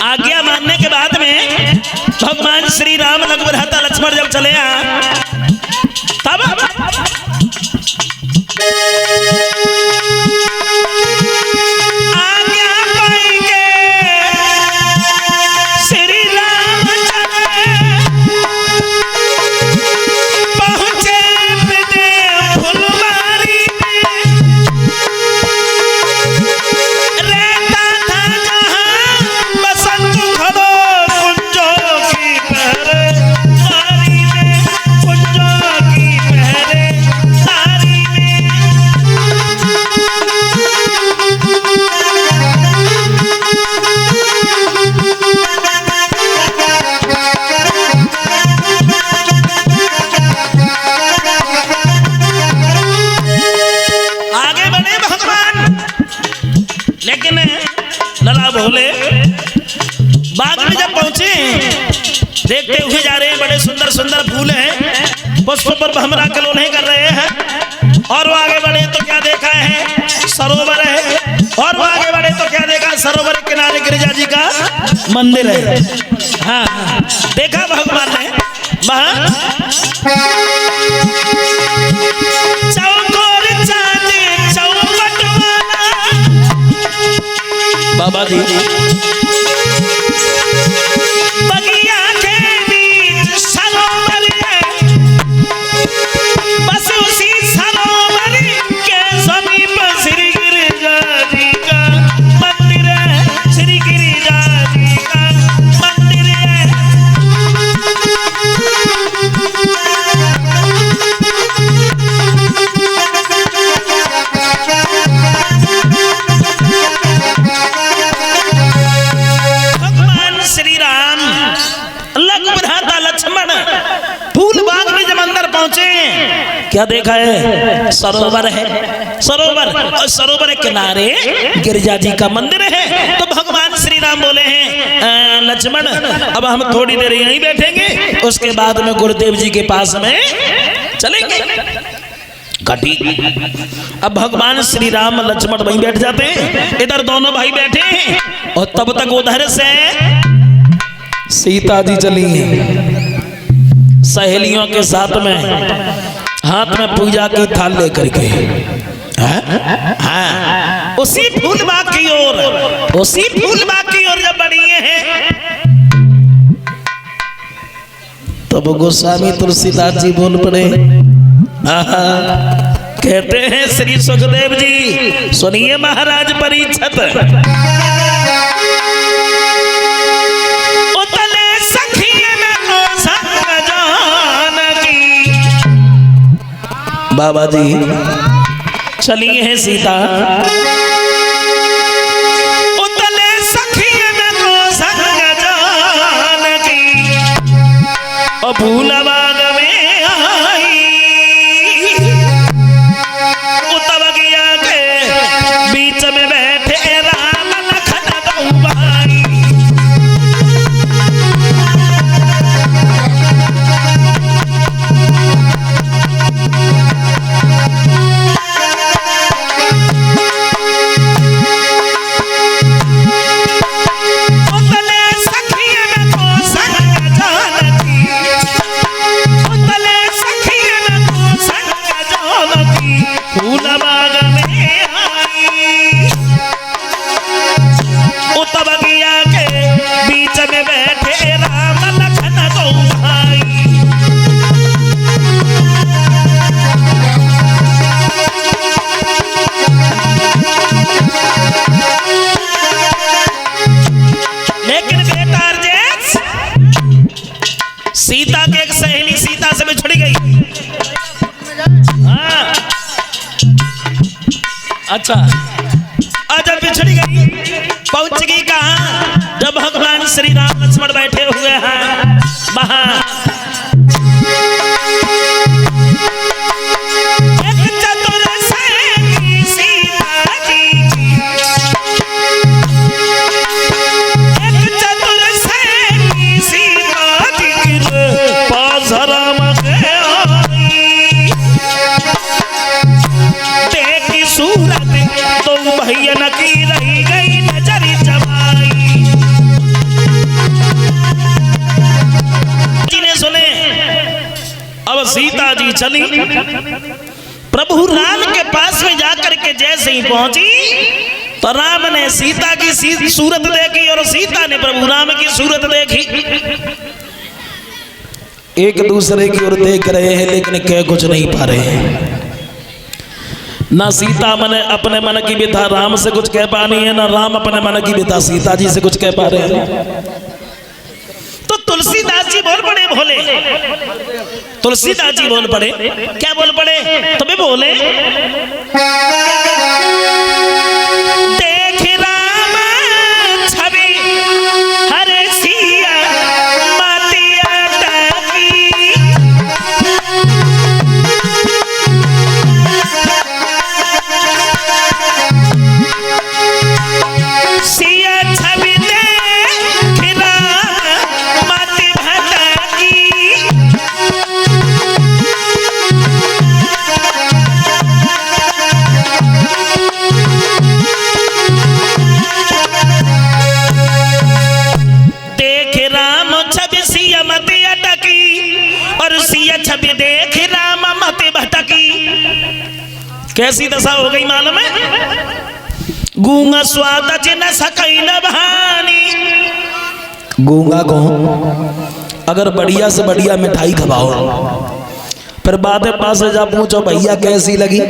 आज्ञा मानने के बाद में भगवान श्री राम लक्ष्मण लक्ष्मण जब चले तब आज्ञा पाएंगे श्री राम पहुंचे फुलवारी रहता था जहां बसंत खड़ो कुंजों की पहरेदारी में, कुंजों की पहरेदारी में। आगे बढ़े भगवान, लेकिन लला भोले बाग में जब पहुंचे देखते हुए जा रहे हैं, बड़े सुंदर सुंदर फूल हैं, पुष्प पर भमरा कलोले कर रहे हैं। और वो आगे बढ़े तो क्या देखा है, सरोवर है। और वो आगे बढ़े तो क्या देखा, सरोवर के किनारे गिरिजा जी का मंदिर है। हाँ देखा भगवान ने चौकोर चांदी चौपट वाला बाबा जी बगिया के बीच सरोवर है, बस उसी सरोवर के समीप श्री गिरिजा जी का मंदिर है, श्री गिरिजा जी का मंदिर है। भगवान श्री राम लक्ष्मण फूल बाग में जब अंदर पहुंचे क्या देखा है, सरोवर है। सरोवर और सरोवर के किनारे गिरिजा जी का मंदिर है। तो भगवान श्री राम बोले हैं लक्ष्मण अब हम थोड़ी देर यहीं बैठेंगे, उसके बाद में गुरुदेव जी के पास में चलेंगे। घटी अब भगवान श्री राम लक्ष्मण वहीं बैठ जाते हैं, इधर दोनों भाई बैठे हैं। और तब तक उधर से सीता जी चली हैं सहेलियों के साथ में, हाथ में पूजा की थाल लेकर के। हाँ उसी फूल बाग की ओर, उसी फूल बाग की ओर जब बढ़ी हैं तब गोस्वामी तुलसीदास जी बोल पड़े। कहते हैं श्री सुखदेव जी सुनिए महाराज परीक्षित, उतले सखिए में को संग जानकी। बाबा जी चली है सीता, उतले सखिए में को संग जानकी, और फूल बाग में आई उतवगिया के बीच में बैठे राम लखन दो भाई। उतले सखिए में को संग जानकी, उतले सखिए में को संग जानकी, फूल बाग में आई उतवगिया के बीच में बैठे राम लखन दो भाई। लेकिन बेटा अर्जेश सीता के एक सहेली सीता से बिछड़ गई। हाँ अच्छा और जब बिछड़ गई पहुंच गई कहां, जब भगवान श्री राम लक्ष्मण बैठे हुए हैं वहां एक चतुर सहेली सीता जी की, एक चतुर सहेली सीता जी की पास राम के आई, देखी सूरत चली। प्रभु राम के पास में जाकर के जैसे ही पहुंची तो राम ने सीता की सूरत देखी और सीता ने प्रभु राम की सूरत देखी। एक दूसरे की ओर देख रहे हैं लेकिन कह कुछ नहीं पा रहे हैं। ना सीता अपने मन की व्यथा राम से कुछ कह पा रही है, ना राम अपने मन की व्यथा सीता जी से कुछ कह पा रहे हैं। तो तुलसीदास जी बोल पड़े भोले, तुलसीदास जी बोल पड़े। क्या बोल पड़े? तुम्हें बोले देख राम छवि हर सिया मातिया टाकी, सिया छवि देख राम माति भटकी, छवि देख राम मत भटकी। कैसी दशा हो गई मालूम है? गूंगा स्वाद न सकैल बहानी। गूंगा को अगर बढ़िया से बढ़िया मिठाई खवाओ फिर बाद में पास जा पूछो भैया कैसी लगी,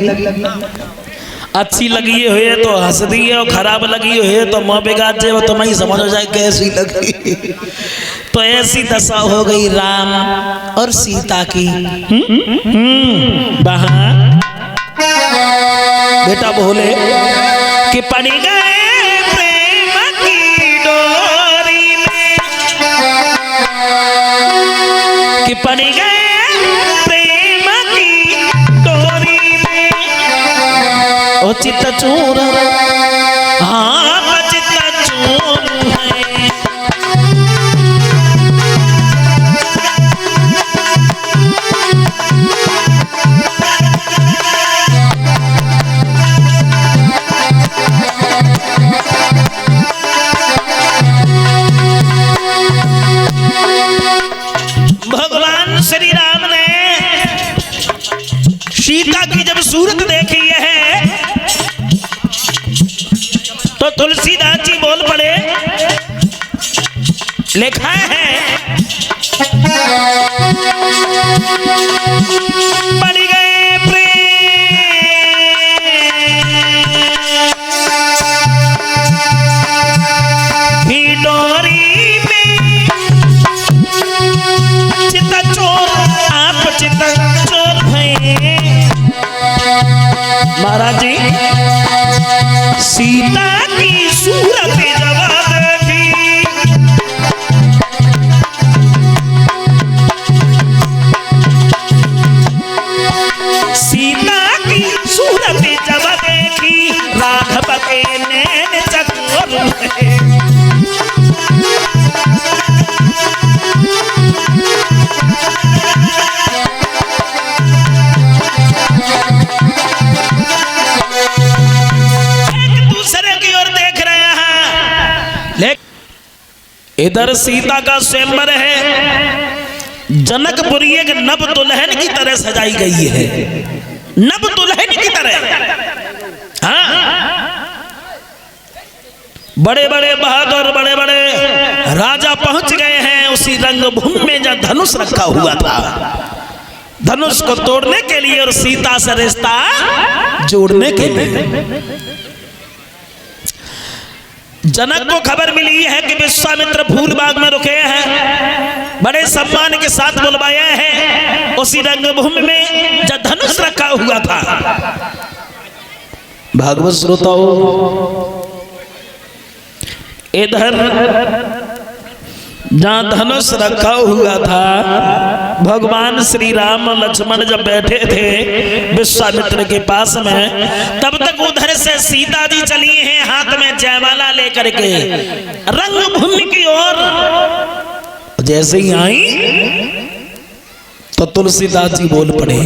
अच्छी लगी हुई तो हंस दी है और खराब लगी हुई है तो मुँह बिगाड़ जाए तो मैं समझ हो जाए कैसी लगी। तो ऐसी दशा हो गई राम और सीता की। बेटा बोले कि पड़ी गए प्रेम की डोरी में, कि पड़ी गए प्रेम की डोरी में, ओ चित्त चूर, हाँ चित्त चूर है। भगवान श्री राम ने सीता की जब सूरत देखी है तो तुलसीदास जी बोल पड़े, लिखा है पड़ गए प्रेम की डोरी में, चित्त चोर आप चित्त चोर भये। महाराज जी सीता की सूरत जब देखी, सीता की सूरत जब देखी, राघव के नैन चकोर भये। इधर सीता का स्वयंवर है, जनकपुरी एक नव दुल्हन की तरह सजाई गई है, नव दुल्हन की तरह। हाँ, बड़े बड़े बहादुर बड़े बड़े राजा पहुंच गए हैं उसी रंगभूमि में जहाँ धनुष रखा हुआ था, धनुष को तोड़ने के लिए और सीता से रिश्ता जोड़ने के लिए। जनक को खबर मिली है कि विश्वामित्र फूल बाग में रुके हैं, बड़े सम्मान के साथ बुलवाया है उसी रंगभूमि में जहाँ धनुष रखा हुआ था। भागवत श्रोताओं, इधर जहाँ धनुष रखा हुआ था भगवान श्री राम लक्ष्मण जब बैठे थे विश्वामित्र के पास में, तब तक उधर से सीता जी चली हैं हाथ में जयमाला लेकर के रंगभूमि की ओर। जैसे ही आई तो तुलसीदास जी बोल पड़े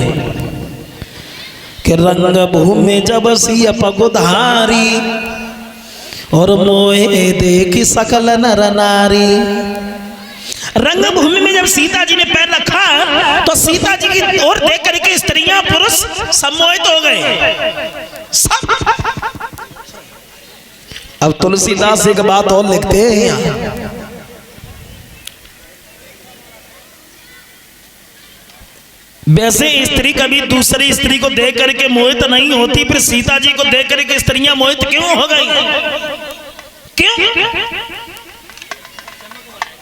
कि रंगभूमि जब सिय पगुधारी और मोहे देखी सकल नर नारी, रंगभूमि में जब सीता जी ने पैर रखा तो सीता जी की ओर देख करके स्त्रियां पुरुष सम्मोहित हो गए सब। अब तुलसीदास एक बात और लिखते हैं यहाँ, वैसे स्त्री कभी दूसरी स्त्री को देख करके मोहित नहीं होती, फिर सीता जी को देख करके स्त्रियां मोहित क्यों हो गई? क्यों?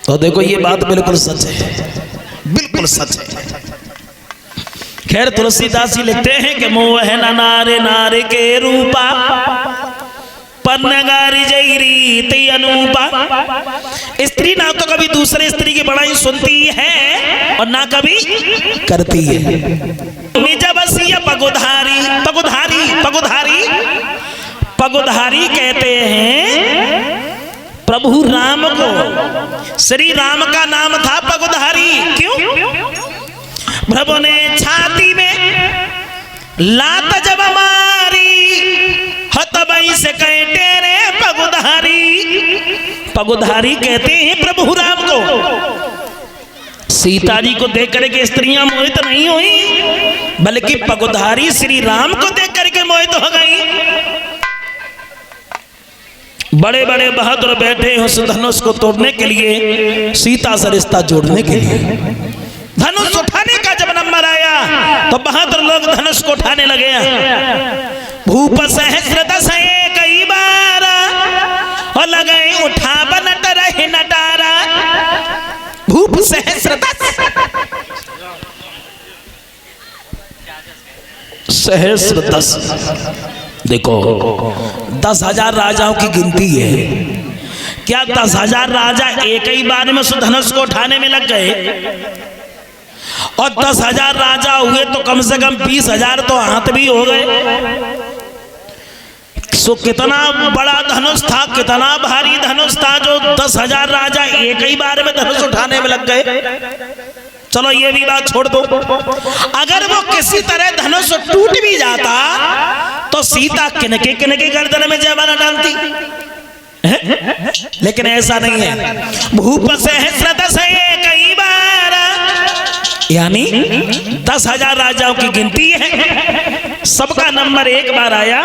तो देखो ये बात बिल्कुल सच है, बिल्कुल सच है। खैर तुलसीदास जी लिखते हैं कि मोह न नारे नारे के रूपा पन्नगारी जई रीति अनूपा। स्त्री ना तो कभी दूसरे स्त्री की बड़ाई सुनती है और ना कभी करती है। निज बसिया पगुधारी, पगुधारी पगुधारी पगुधारी कहते हैं प्रभु राम को। श्री राम का नाम था पगुधारी। क्यों? प्रभु ने छाती में लात जब मारी हतबई से कहे तेरे पगुधारी। पगुधारी कहते हैं प्रभु राम को। सीता जी को देख करके स्त्रियां मोहित नहीं हुई, बल्कि पगुधारी श्री राम को देख करके मोहित हो गई। बड़े बड़े बहादुर बैठे उस धनुष को तोड़ने के लिए, सीता से रिश्ता जोड़ने के लिए। धनुष उठाने का जब नंबर आया तो बहादुर लोग धनुष को उठाने लगे। भूप सहस्र दस कई बार और लगे उठा बनट रहे नटारा। भूप सहस्र दस, सहस्र दस, देखो 10,000 राजाओं की गिनती है। क्या 10,000 राजा एक ही बार में धनुष को उठाने में लग गए? और 10,000 राजा हुए तो कम से कम 20,000 तो हाथ भी हो गए। सो कितना बड़ा धनुष था, कितना भारी धनुष था जो 10,000 राजा एक ही बार में धनुष उठाने में लग गए। चलो ये भी बात छोड़ दो, अगर वो किसी तरह धनुष टूट भी जाता तो सीता किनके किनके गर्दन में जयमाला डालती, लेकिन ऐसा नहीं है। भूप सहस्र दस कई बार, यानी 10,000 राजाओं की गिनती है, सबका नंबर एक बार आया,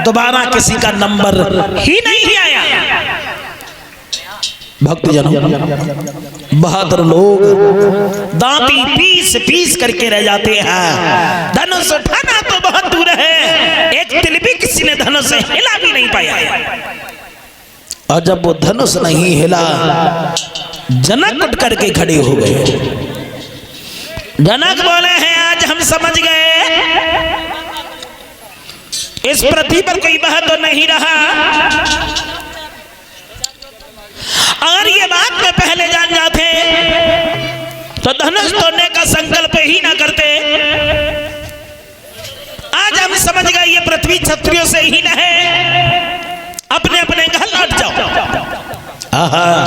दोबारा किसी का नंबर ही नहीं आया। भक्तजनों, बहादुर लोग दांती पीस पीस करके रह जाते हैं। धनुष उठाना तो बहुत दूर है, एक तिल भी किसी ने धनुष हिला भी नहीं पाया। और जब वो धनुष नहीं हिला, जनक उठ करके खड़े हो गए। जनक बोले हैं आज हम समझ गए इस पृथ्वी पर कोई बहादुर नहीं रहा। अगर ये बात में पहले जान जाते तो धनुष तोड़ने का संकल्प ही ना करते। आज हम समझ गए ये पृथ्वी क्षत्रियों से ही न है, अपने अपने घर लौट जाओ। आहा।